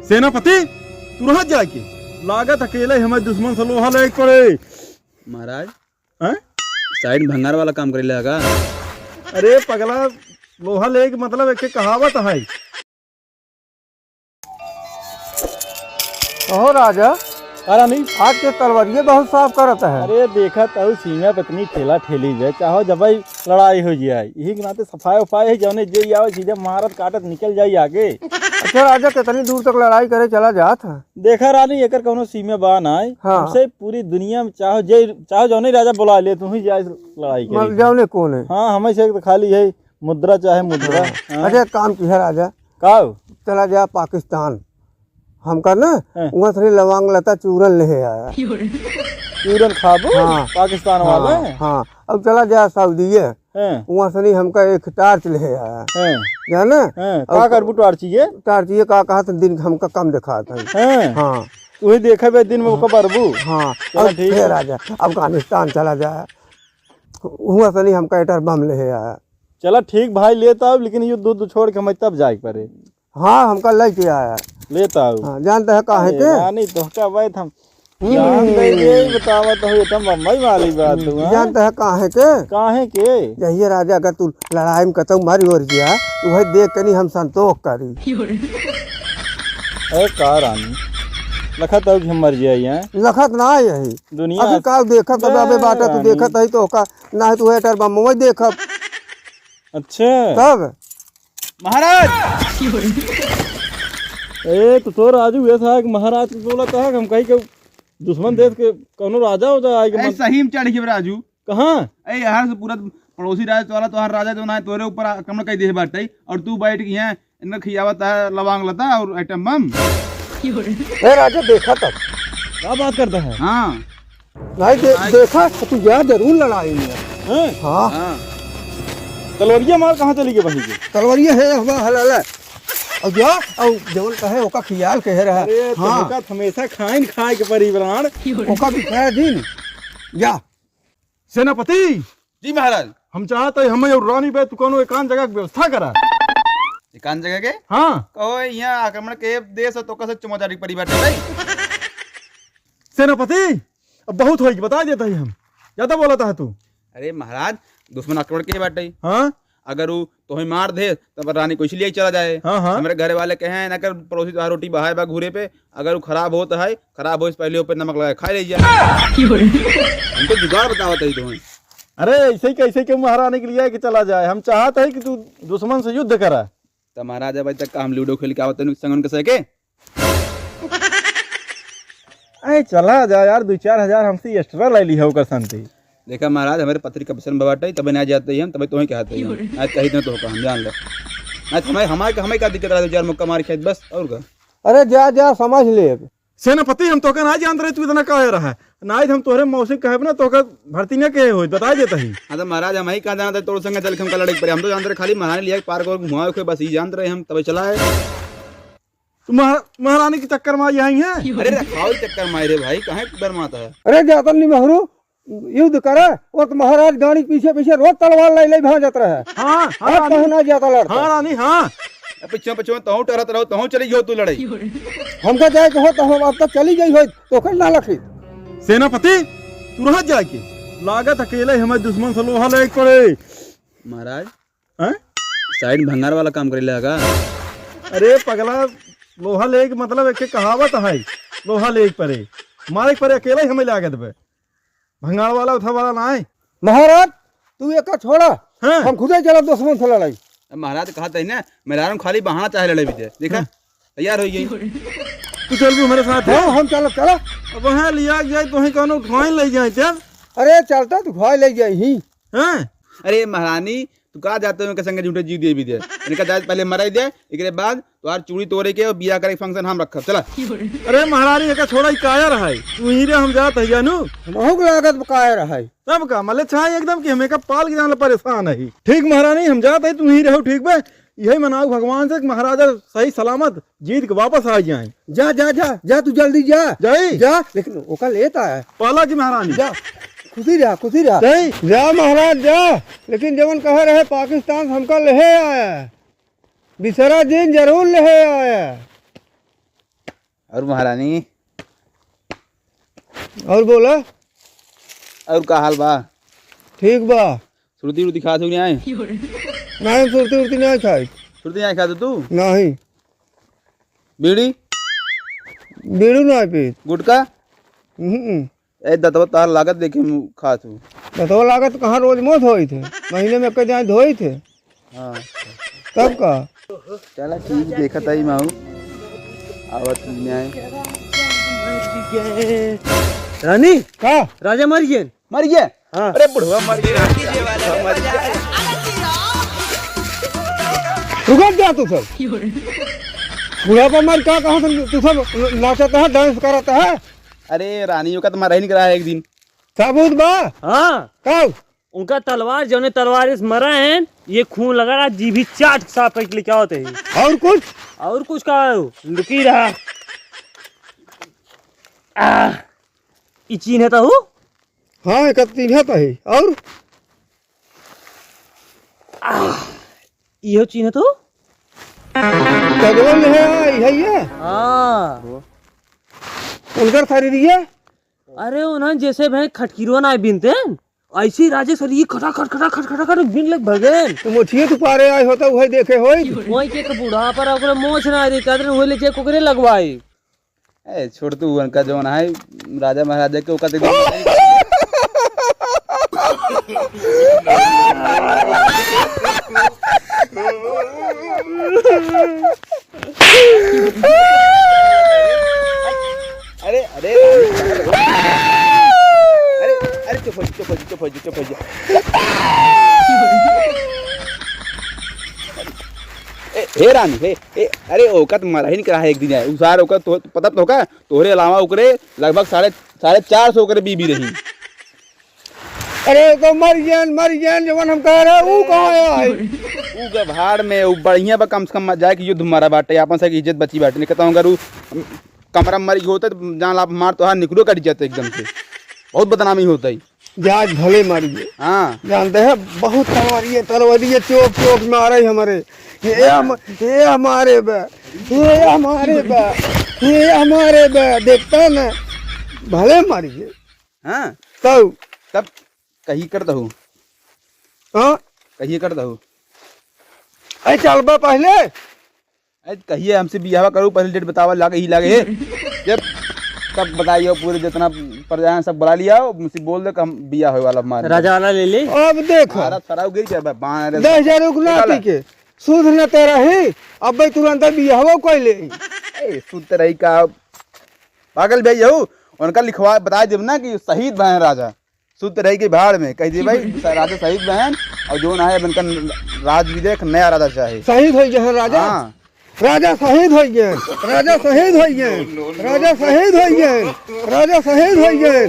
सेनापति तुरंत जाके लागत अकेले हमें दुश्मन से लोहा ले पड़े। महाराज हैं? साइड भंगार वाला काम करे लगा। अरे पगला लोहा ले मतलब एक कहावत है। कहो राजा, अरे नहीं आज के तलवारिये बहुत साफ करत है। अरे देखा तो सीमा पत्नी ठेला ठेली जाए चाहो जब लड़ाई हो जाए यही के नाते सफाई उफाई है जौने जे आओ सीधे मारत काटत निकल जाई आगे। अच्छा राजा, कितनी दूर तक लड़ाई करे चला जात है? देखा रानी एकर कौनो सीमा बा ना है। हाँ। हमसे पूरी दुनिया में चाहो जौने राजा बुला ले तू ही जाए लड़ाई मर के। जाओ ने कौन है? हाँ हमें से तो खाली है मुद्रा चाहे मुद्रा। हाँ। अच्छा एक काम की है राजा, का चला जा पाकिस्तान। हमका ना हाँ। वहाँ थोड़ी लवांग लता चूरन ले आया। चूरन खाबो हाँ। पाकिस्तान वाले। हाँ अब चला जा सऊदी है, हैं वहाँ से नहीं हमका एक टार्च ले आया हैं जाना। हैं का करबू टार्ची ये टार्च ये का कहा था दिन हमका कम दिखा था। हैं हाँ तू ही देखा बे दिन में वो करबू। हाँ चला अब ठीक फिर है। राजा अफगानिस्तान चला जाए, वहाँ से नहीं हमका एटर बम ले आया। चला ठीक भाई लेता हूँ लेकिन ये दूध छोड़ के मैं तब जाए पड़े हाँ हमका लेके आया। लेता हूँ। हाँ जानते है कहा है के? नहीं तो क्या बात हम जान दे ये बतावत हो तुम मम्मी वाली बात तू। जानते है कहा है के? काहे के यही राजा अगर तू लड़ाई में कतौ मारी और जिया तो वही देख के नहीं हम संतोष करी। अरे का रानी लखत हो कि हम मर जाए हैं लखत ना यही दुनिया अभी का देखत तब अबे बाटा तू देखत है तो का ना है तू एटर बम वही देखत अच्छा तब। महाराज ए तो राजू ऐसा है कि महाराज को बोला था हम कहीं के दुश्मन देश के कौनो राजा हो जाए ए, सही में चढ़ के राजू कहाँ ए यार से पूरा पड़ोसी राज तोरा तोहार राजा जो ना तोरे ऊपर आक्रमण कर दे बाटे और तू बैठ के यहाँ इनका खियावत है लवांग लता और आइटम बम। ए राजा देखा तब क्या बात करता है। हाँ नहीं देखा तू जा जरूर लड़ाई में। हैं? हाँ हाँ तलवारिया मार कहाँ चली गई वहीं के। तलवारिये है हवा हलाल और जा और जवन कहे ओका खियाल कह रहा अरे है। हाँ तुमका हमेशा खाइन खाए के परिवरण। ओका भी कह दिन जा। सेनापति जी महाराज। हम चाहते हैं हमें और रानी पे तू कोनो एकांत जगह की व्यवस्था करा। एकांत जगह के हाँ कहो यहाँ आक्रमण के देश तो कैसे चमोचारी परी बाटे भाई। सेनापति अब बहुत होगी बता देता ही हम ज्यादा बोलता है तू। अरे महाराज दुश्मन आक्रमण के बाटे हाँ अगर वो तुम्हें मार दे तब रानी को इसलिए चला जाए। हाँ हाँ हमारे घर वाले कहे ना कर पड़ोसी तो रोटी बहाए बा घूरे पे अगर वो खराब होता है खराब हो इस पहले ऊपर नमक लगा खा लीजिए। हमको जुगाड़ बतावत है तुम्हें। अरे ऐसे ही कैसे क्यों महारानी के लिए कि चला जाए। हम चाहते हैं कि तू दुश्मन से युद्ध करा। तो महाराज अब तक हम लूडो खेल के आवत संगन के सके। अरे चला जा यार 2-4 हजार हमसे एक्स्ट्रा ले ली है ओकर संति। देखा महाराज हमारे पत्रिका पसंद बाटे तब ना जाते ही हम तब तुम्हें कहते हैं आज कहीं तो हम जान लो आज हमें क्या दिक्कत रहा 2-4 मुक्का मार खेत बस और का। अरे जा जा समझ ले। सेनापति हम तोके ना जान रहे तू इतना कहे रहा है ना हम तोहरे मौसी कहे ना तोके भर्ती न कहे हो बता देता ही। हाँ तो महाराज हम ही कहाँ जाना था तोड़ संग चल के हम लड़ाई पड़े हम तो जानते रहे खाली महारानी लिया पार्क और घुमाओ के बस ये जानते रहे हम तब चला है। तू महारानी के चक्कर में आई है। अरे रखाओ चक्कर मारे भाई कहाँ डरमाता है। अरे जाता नहीं महरू युद्ध करे वो तो महाराज गाड़ी पीछे पीछे रोज तलवार ले ले भाग जाता है। हाँ आज कहूं ना जाता लड़ता। हाँ रानी हाँ पीछे पीछे तहु टहरत रहो तहु चली गयो तू लड़ाई। हमका जाए के हो तो हम अब तक चली गई हो तो कर ना लखी। सेनापति तुरंत जाके लागत अकेले हमें दुश्मन से लोहा ले पड़े। महाराज हैं? साइड भंगार वाला काम करे लगा। अरे पगला लोहा ले मतलब एक कहावत है लोहा ले पड़े मारे पड़े अकेले ही हमें लागत बे भंगार वाला उठा वाला ना है। महाराज तू एक छोड़ा हाँ? हम खुद ही चला दुश्मन से लड़ाई। महाराज कहा था ना मेरा खाली बहाना चाहे लड़ाई भी देखा तैयार हो गई। तू चल भी मेरे साथ है। हाँ हम चलो चलो। अब वहाँ लिया जाए तो कौन उठवाई ले जाए चल। अरे चलता तू भाई ले जाए ही। हैं? अरे महारानी तू कहा जाते हो संगे झूठे जी दिए भी दे इनका जाए पहले मराई दे एक बाद तो यार चूड़ी तोड़े के और बिया करे फंक्शन हम रखा चला। अरे महारानी का छोड़ा ही काया रहा है तू ही रे हम जात है जानू महू लागत बकाया रहा है तब का मतलब छाए एकदम कि हमें का पाल के जाने परेशान है। ठीक महारानी हम जाते है तू ही रहो ठीक बे यही मनाओ भगवान से कि महाराजा सही सलामत जीत के वापस आ जाए। जा जा जा जा तू जल्दी जा जाई जा लेकिन ओका लेता है पाला की महारानी जा खुशी रहा जाई जा महाराज जा। लेकिन जवन कह रहे पाकिस्तान हमका ले आया बिसरा दिन जरूर ले आया। और महारानी और बोला और का हाल बा? ठीक बा। सुरती उरती खा नहीं आए? नहीं सुरती उरती नहीं खाई। सुरती नहीं खा तू? नहीं बीड़ी बीड़ू नहीं पी। गुटखा ए दतवा तार लागत देखे खा तू। दतवा लागत कहाँ रोज मोत होई थे, महीने में कई जाए धोई थे। हाँ तब का चला ठीक देखा था ही माऊ आवत न्याय। रानी का राजा मर गए। मर गया? हाँ। अरे बुढ़वा मर गया, मर गया। रुक जा तू सब बुढ़ापा मर क्या कहाँ से तू सब नाचता है डांस करता है। अरे रानियों का तो मारा ही नहीं करा है एक दिन। सबूत बा। हाँ कब उनका तलवार जो तलवार से मरा है, ये खून लगा रहा, जीभी चाट साफ करके क्या होते हैं। और कुछ का लुकी रहा। ई चीन है तो हाँ एक तीन है तो ही। और इहो चीन है तो तगवल है ये हाँ। उनकर शरीर ये अरे उन्हें जैसे भाई खटकीरो ना बिनते ऐसे ही राजे सर ये खटा खट खटा खट खटा खट बिन लग भगन। तो मुछिए तू पारे आए होता वही देखे होई। वही के तो बूढ़ा पर ओकरे मोछ ना रे कदर होले ले चेक ओकरे लगवाई। ए छोड़ तू उनका जो है राजा महाराजा के ओका दे। अरे अरे अरे अरे चुप हो जा। हे रानी हे अरे ओका तो मारा ही नहीं करा है एक दिन है उसार ओका तो पता तो होगा तोहरे अलावा ओकरे लगभग साढ़े 450 ओकरे बीबी रही। अरे तो मर गए जवन हम कह रहे वो कहाँ है। ऊ के भाड़ में ऊ बढ़िया बा कम से कम जाए कि युद्ध मारा बाटे अपन से इज्जत बची बाटे। नहीं कहता हूँ अगर कमरा मर होता तो जान आप मार तो हाँ निकलो कट जाते एकदम से बहुत बदनामी होता है। जाज भले मर गए। हाँ जानते हैं बहुत तलवारी चौक में आ रही हमारे ये हमारे बे देखता न भले मर गए। हाँ तब कहीं करता हूँ हाँ कहीं करता हूँ अरे चलबा पहले अरे कहिए हमसे बियाह करूँ पहले डेट बतावा लागे ही लागे जब तब बताइए पूरे जितना प्रजा सब बुला लिया मुझसे बोल दे कि हम बियाह होए वाला हमारे राजा वाला ले ले। अब देखो भारत सराव गिर क्या 10,000 रुपया के सूद न तेरा ही अब भाई तुरंत बियाह कोई ले सुनते रही का पागल भाई हो उनका लिखवा बता दे ना कि शहीद बहन राजा सुनते रही के भाड़ में कह दिए भाई राजा शहीद बहन और जो ना है बनकर राज विदेश नया राजा चाहे शहीद हो गए राजा। हाँ राजा शहीद हो गए राजा शहीद हो गए राजा शहीद हो गए राजा शहीद हो गए।